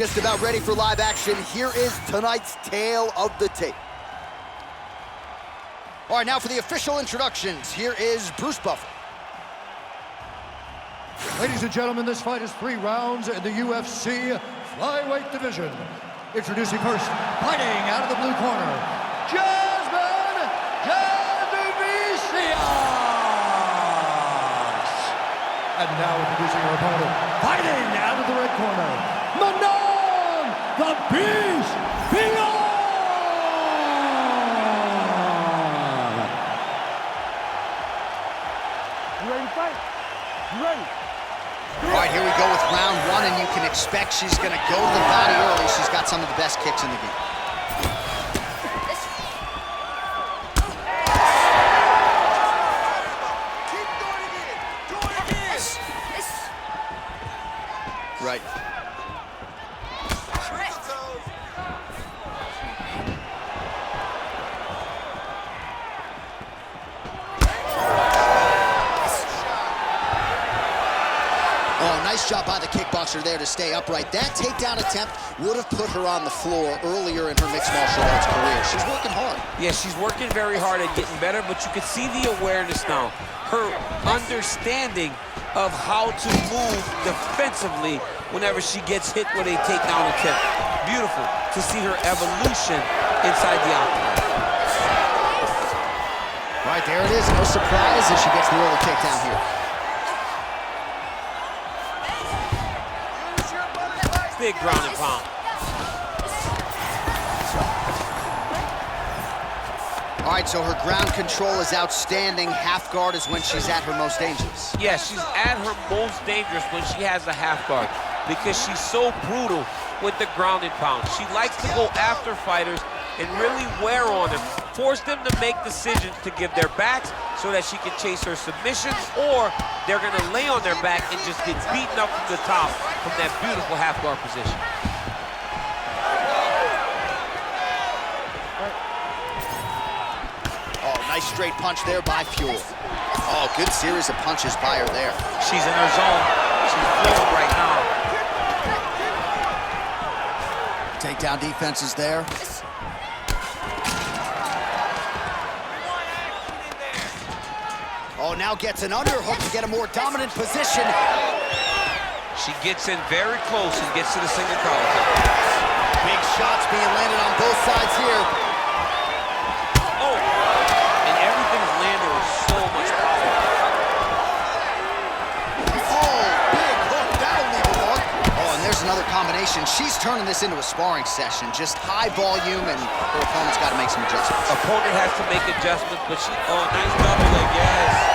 Just about ready for live action. Here is tonight's tale of the tape. All right, now for the official introductions. Here is Bruce Buffer. Ladies and gentlemen, this fight is 3 rounds in the UFC flyweight division. Introducing first, fighting out of the blue corner, Jasmine Jasudavicius. And now introducing her opponent, fighting out of the red corner, Manon, the Beast, Fiorot. You ready to fight? You ready? All right, here we go with round 1, and you can expect she's going to go to the body early. She's got some of the best kicks in the game. Keep doing it again. Do it again. Right. Oh, nice job by the kickboxer there to stay upright. That takedown attempt would have put her on the floor earlier in her mixed martial arts career. She's working hard. Yeah, she's working very hard at getting better, but you can see the awareness now. Her understanding of how to move defensively whenever she gets hit with a takedown attempt. Beautiful to see her evolution inside the octagon. Right, there it is. No surprise as she gets the early takedown here. Big ground and pound. All right, so her ground control is outstanding. Half guard is when she's at her most dangerous. Yeah, she's at her most dangerous when she has a half guard because she's so brutal with the ground and pound. She likes to go after fighters and really wear on them, force them to make decisions to give their backs so that she can chase her submissions, or they're gonna lay on their back and just get beaten up from the top from that beautiful half guard position. Oh, nice straight punch there by Fiorot. Oh, good series of punches by her there. She's in her zone. She's flowing right now. Takedown defense is there. Oh, now gets an underhook to get a more dominant position. She gets in very close and gets to the single collar. Big shots being landed on both sides here. Oh, and everything's landed with so much power. Oh, big hook, that'll leave a mark. Oh, and there's another combination. She's turning this into a sparring session. Just high volume, and her opponent's got to make some adjustments. Opponent has to make adjustments, but she, oh, nice double leg, yes.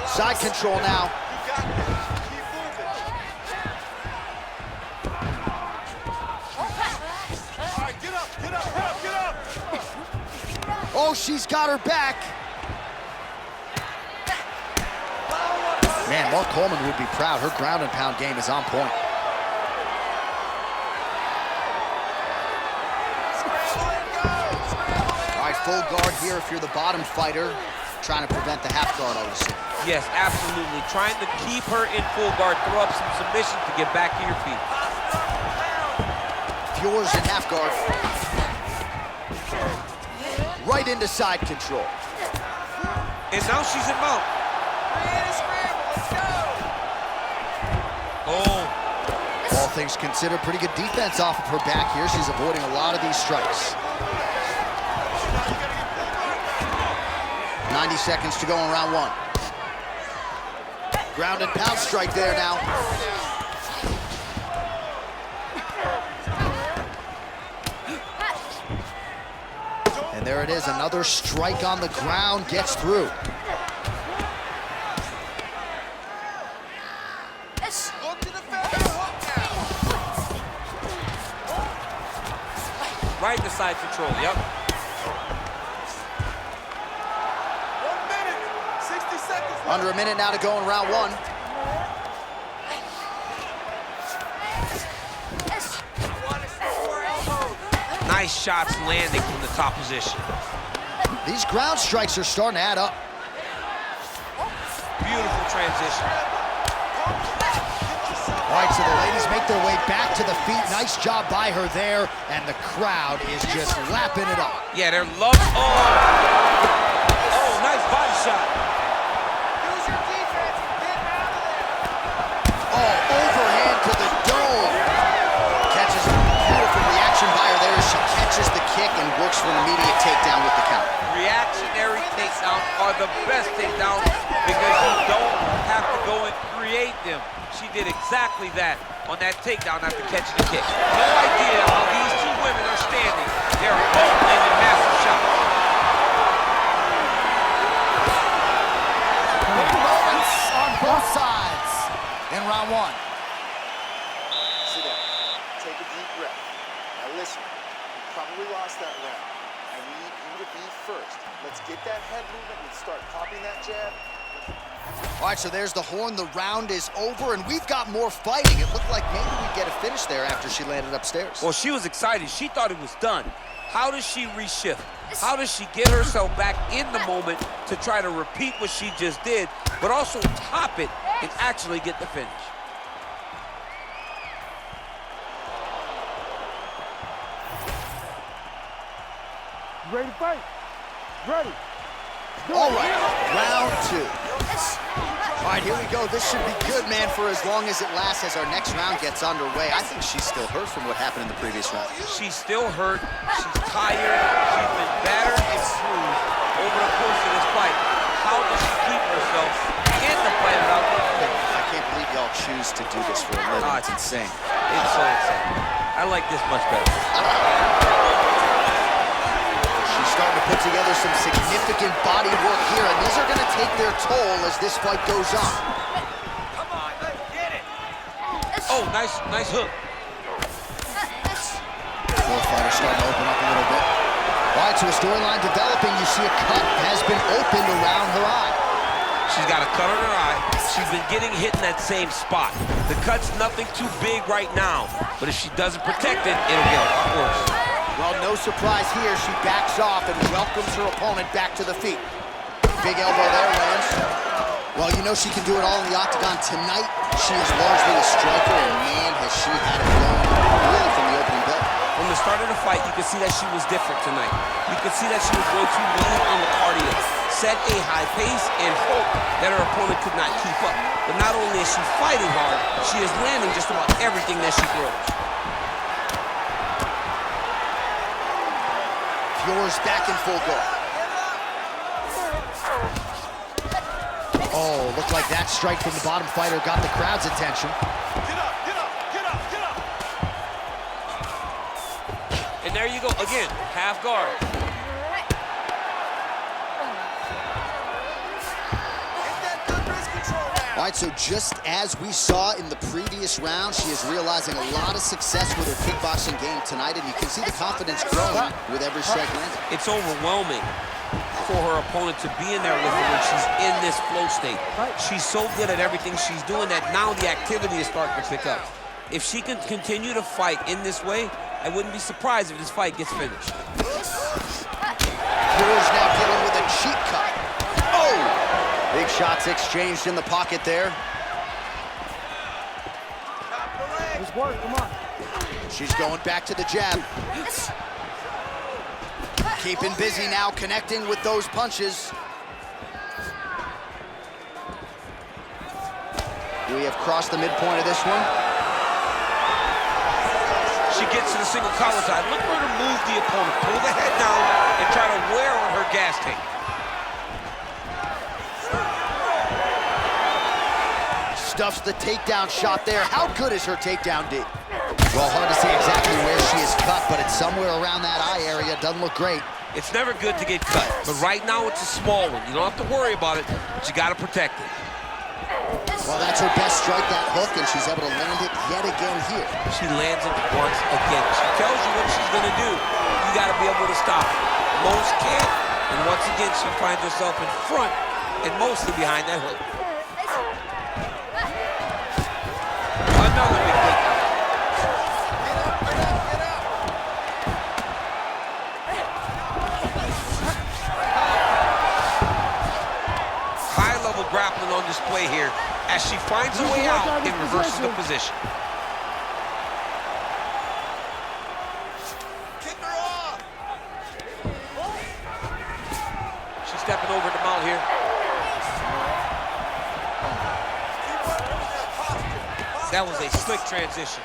Side control now. You got this. Keep moving. All right, get up, get up, get up, get up. Oh, she's got her back. Man, Mark Coleman would be proud. Her ground and pound game is on point. All right, full guard here if you're the bottom fighter, trying to prevent the half guard, I would assume. Yes, absolutely. Trying to keep her in full guard, throw up some submissions to get back to your feet. Fiorot's in half guard. Right into side control. And now she's in mount. Oh. All things considered, pretty good defense off of her back here. She's avoiding a lot of these strikes. 90 seconds to go in round 1. Ground and pound strike there now. And there it is, another strike on the ground, gets through. Right to side control, yep. 1 minute, 60 seconds left. Under a minute now to go in round 1. Nice shots landing from the top position. These ground strikes are starting to add up. Beautiful transition. All right, so the ladies make their way back to the feet. Nice job by her there, and the crowd is just lapping it up. Yeah, they're loving. Oh, nice body shot. Use your defense. Get out of there. Oh, overhand to the dome. Catches a beautiful reaction by her there as she catches the kick and works for an immediate takedown with the count. Reactionary takedowns are the best takedowns because you don't have to go and create them. She did exactly that on that takedown after catching the kick. No idea how these two women are standing. They're both landing massive shots. Big moments on both sides in round one. Sit down. Take a deep breath. Now listen, you probably lost that round. I need you to be first. Let's get that head movement and start popping that jab. All right, so there's the horn. The round is over, and we've got more fighting. It looked like maybe we'd get a finish there after she landed upstairs. Well, she was excited. She thought it was done. How does she reshift? How does she get herself back in the moment to try to repeat what she just did, but also top it and actually get the finish? Ready to fight? Ready. All right, round two. All right, here we go. This should be good, man, for as long as it lasts as our next round gets underway. I think she's still hurt from what happened in the previous round. She's still hurt. She's tired. She's been battered and bruised over the course of this fight. How does she keep herself in the fight without getting finished? I can't believe y'all choose to do this for a living. It's insane. It's so insane. I like this much better. She's starting to put together some significant body work here, and these are going to take their toll as this fight goes on. Come on, let's get it. Oh, nice hook. Both fighters starting to open up a little bit. All right, so a storyline developing. You see a cut has been opened around her eye. She's got a cut on her eye. She's been getting hit in that same spot. The cut's nothing too big right now, but if she doesn't protect it, it'll get a lot worse. Well, no surprise here. She backs off and welcomes her opponent back to the feet. Big elbow there lands. Well, you know she can do it all in the octagon tonight. She is largely a striker, and man, has she had it going really from the opening bell. From the start of the fight, you could see that she was different tonight. You could see that she was going to lean on the cardio, set a high pace, and hope that her opponent could not keep up. But not only is she fighting hard, she is landing just about everything that she throws. Fiorot's back in full guard. Oh, looked like that strike from the bottom fighter got the crowd's attention. Get up, get up, get up, get up. And there you go, again, half guard. Get that good wrist control now. All right, so just as we saw in the previous round, she is realizing a lot of success with her kickboxing game tonight, and you can see the confidence growing with every strike landed. It's overwhelming for her opponent to be in there with her when she's in this flow state. She's so good at everything she's doing that now the activity is starting to pick up. If she can continue to fight in this way, I wouldn't be surprised if this fight gets finished. Fiorot's now dealing with a cheek cut. Oh! Big shots exchanged in the pocket there. Let's work, come on. She's going back to the jab. Keeping busy now, connecting with those punches. We have crossed the midpoint of this one. She gets to the single collar side. Look for her to move the opponent. Pull the head down and try to wear on her gas tank. Stuffs the takedown shot there. How good is her takedown, D? Well, hard to see exactly where she is cut, but it's somewhere around that eye area. Doesn't look great. It's never good to get cut, but right now it's a small one. You don't have to worry about it, but you got to protect it. Well, that's her best strike, that hook, and she's able to land it yet again here. She lands it once again. She tells you what she's going to do. You got to be able to stop it. Most can't, and once again, she finds herself in front and mostly behind that hook. Another big takedown. on display here as she finds a way out and reverses the position. Kick her off. She's stepping over the mount here. That was a slick transition.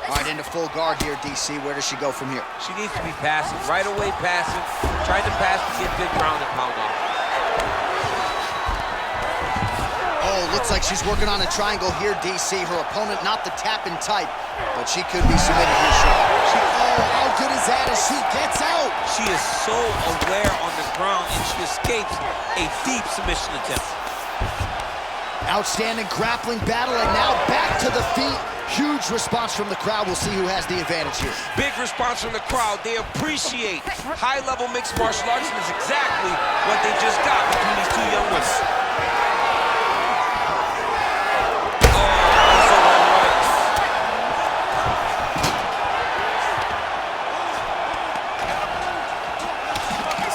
All right, into full guard here, DC. Where does she go from here? She needs to be passing, right away passing, trying to pass to get good ground and pound off. Oh, looks like she's working on a triangle here, DC. Her opponent not the tapping type, but she could be submitted here shortly. Oh, how good is that as she gets out? She is so aware on the ground, and she escapes a deep submission attempt. Outstanding grappling battle, and now back to the feet. Huge response from the crowd. We'll see who has the advantage here. Big response from the crowd. They appreciate high-level mixed martial arts, and it's exactly what they just got between these two young women.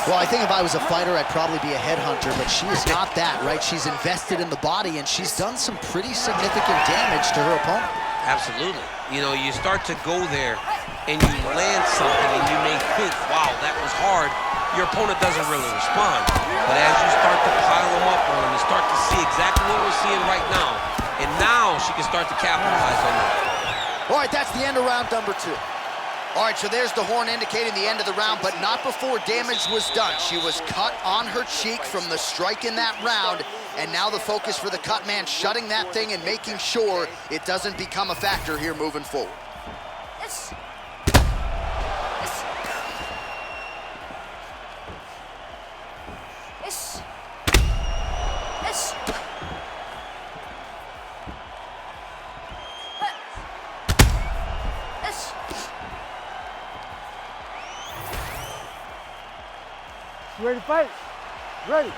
Well, I think if I was a fighter, I'd probably be a headhunter, but she is not that, right? She's invested in the body, and she's done some pretty significant damage to her opponent. Absolutely. You know, you start to go there, and you land something, and you may think, wow, that was hard. Your opponent doesn't really respond. But as you start to pile them up on them, you start to see exactly what we're seeing right now. And now she can start to capitalize on that. All right, that's the end of round number 2. All right, so there's the horn indicating the end of the round, but not before damage was done. She was cut on her cheek from the strike in that round, and now the focus for the cut man, shutting that thing and making sure it doesn't become a factor here moving forward. Yes. Yes. Yes. Yes. You ready to fight? Ready.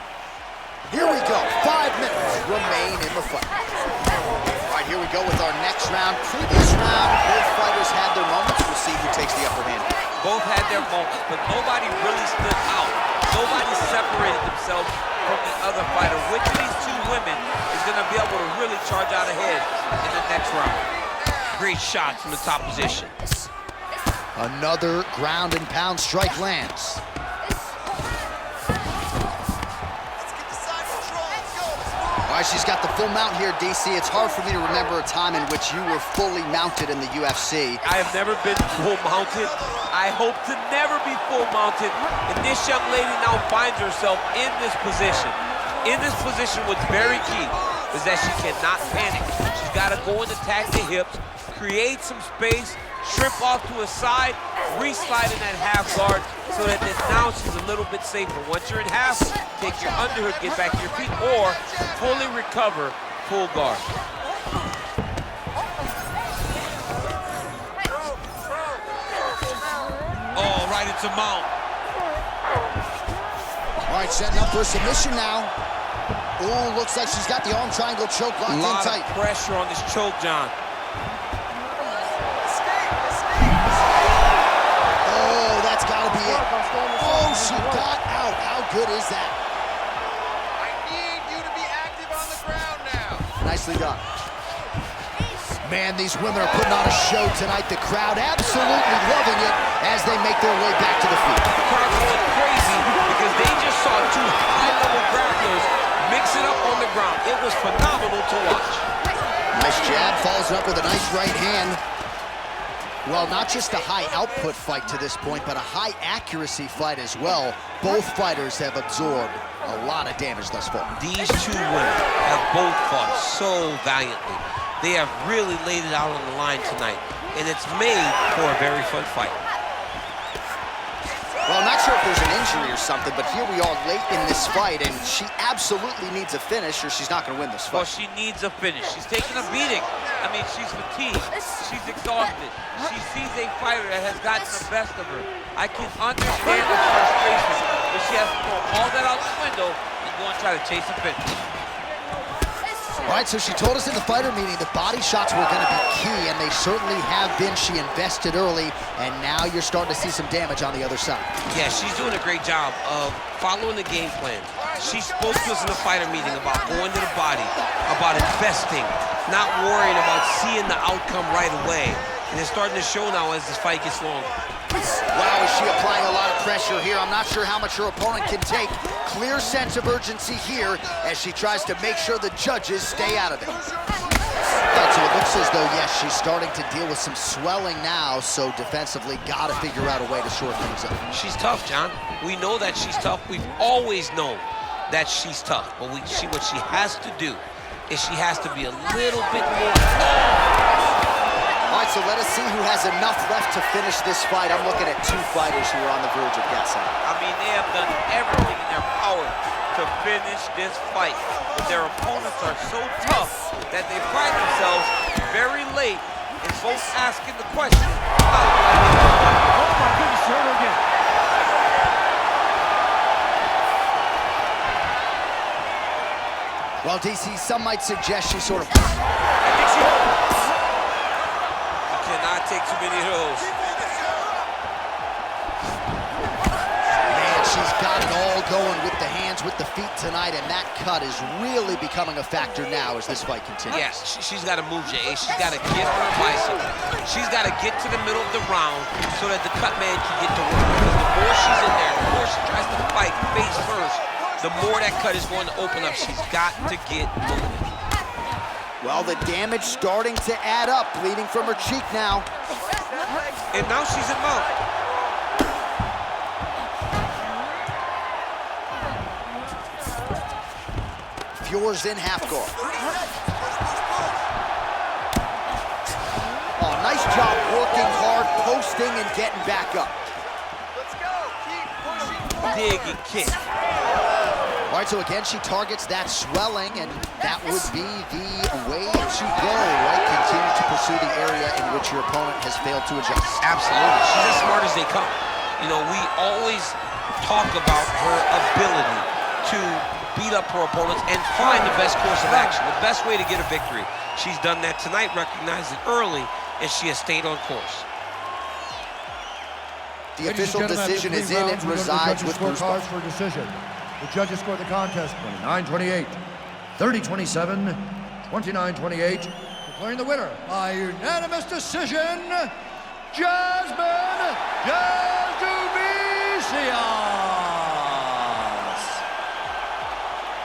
Here we go. 5 minutes remain in the fight. All right, here we go with our next round. Previous round, both fighters had their moments. We'll see who takes the upper hand. Both had their moments, but nobody really stood out. Nobody separated themselves from the other fighter. Which of these two women is going to be able to really charge out ahead in the next round? Great shots from the top position. Another ground and pound strike lands. All right, she's got the full mount here, DC. It's hard for me to remember a time in which you were fully mounted in the UFC. I have never been full mounted. I hope to never be full mounted. And this young lady now finds herself in this position. In this position, what's very key is that she cannot panic. She's got to go and attack the hips, create some space, shrimp off to a side, re-slide in that half guard so that now she's a little bit safer. Once you're in half, take your underhook, get back to your feet, or fully recover, full guard. Oh, right into mount. All right, setting up for a submission now. Ooh, looks like she's got the arm triangle choke locked in A lot tight. of pressure on this choke, John. Oh, that's got to be it. Oh, she got out. How good is that? I need you to be active on the ground now. Nicely done. Man, these women are putting on a show tonight. The crowd absolutely loving it as they make their way back to the feet. The crowd's going crazy because they just saw two high-level grapplers mix it up on the ground. It was phenomenal to watch. Nice jab, follows it up with a nice right hand. Well, not just a high-output fight to this point, but a high-accuracy fight as well. Both fighters have absorbed a lot of damage thus far. These two women have both fought so valiantly. They have really laid it out on the line tonight, and it's made for a very fun fight. Well, I'm not sure if there's an injury or something, but here we are late in this fight, and she absolutely needs a finish or she's not going to win this Well, fight. she needs a finish. She's taking a beating. I mean, she's fatigued. She's exhausted. She sees a fighter that has gotten the best of her. I can understand the frustration, but she has to throw all that out the window and go and try to chase a finish. All right, so she told us in the fighter meeting that body shots were going to be key, and they certainly have been. She invested early, and now you're starting to see some damage on the other side. Yeah, she's doing a great job of following the game plan. She spoke to us in the fighter meeting about going to the body, about investing, not worrying about seeing the outcome right away. And it's starting to show now as this fight gets long. Wow, is she applying a lot of pressure here? I'm not sure how much her opponent can take. Clear sense of urgency here as she tries to make sure the judges stay out of it. Right, so it looks as though, yes, she's starting to deal with some swelling now, so defensively gotta figure out a way to shore things up. She's tough, John. We know that she's tough. We've always known that she's tough. But what she has to do is she has to be a little bit more calm. All right, so let us see who has enough left to finish this fight. I'm looking at two fighters who are on the verge of guessing. I mean, they have done everything in their power to finish this fight. But their opponents are so tough that they find themselves very late in both asking the question, how do I get this fight? Oh my goodness, here we go. Well, DC, some might suggest she sort of... I think she cannot take too many of those. Man, she's got it all going with the hands, with the feet tonight, and that cut is really becoming a factor now as this fight continues. Yes, she's got to move, Jay. She's got to get on her bicycle. She's got to get to the middle of the round so that the cut man can get to work. Because the more she's in there, the more she tries to fight face first, the more that cut is going to open up. She's got to get moving. Well, the damage starting to add up, bleeding from her cheek now. And now she's in mount. Fiorot's in half guard. Oh, nice job working hard, posting, and getting back up. Let's go. Keep pushing. Dig and kick. All right, so again, she targets that swelling, and that would be the way to go, right? Continue to pursue the area in which your opponent has failed to adjust. Absolutely. She's as smart as they come. You know, we always talk about her ability to beat up her opponents and find the best course of action, the best way to get a victory. She's done that tonight, recognized it early, and she has stayed on course. The official decision is in. It resides with Bruce. Scorecards for decision. The judges scored the contest 29-28, 30-27, 29-28, declaring the winner by unanimous decision, Jasmine Jasudavicius.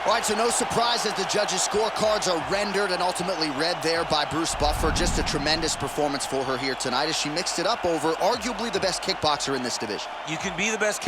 All right, so no surprise as the judges' scorecards are rendered and ultimately read there by Bruce Buffer. Just a tremendous performance for her here tonight as she mixed it up over arguably the best kickboxer in this division. You can be the best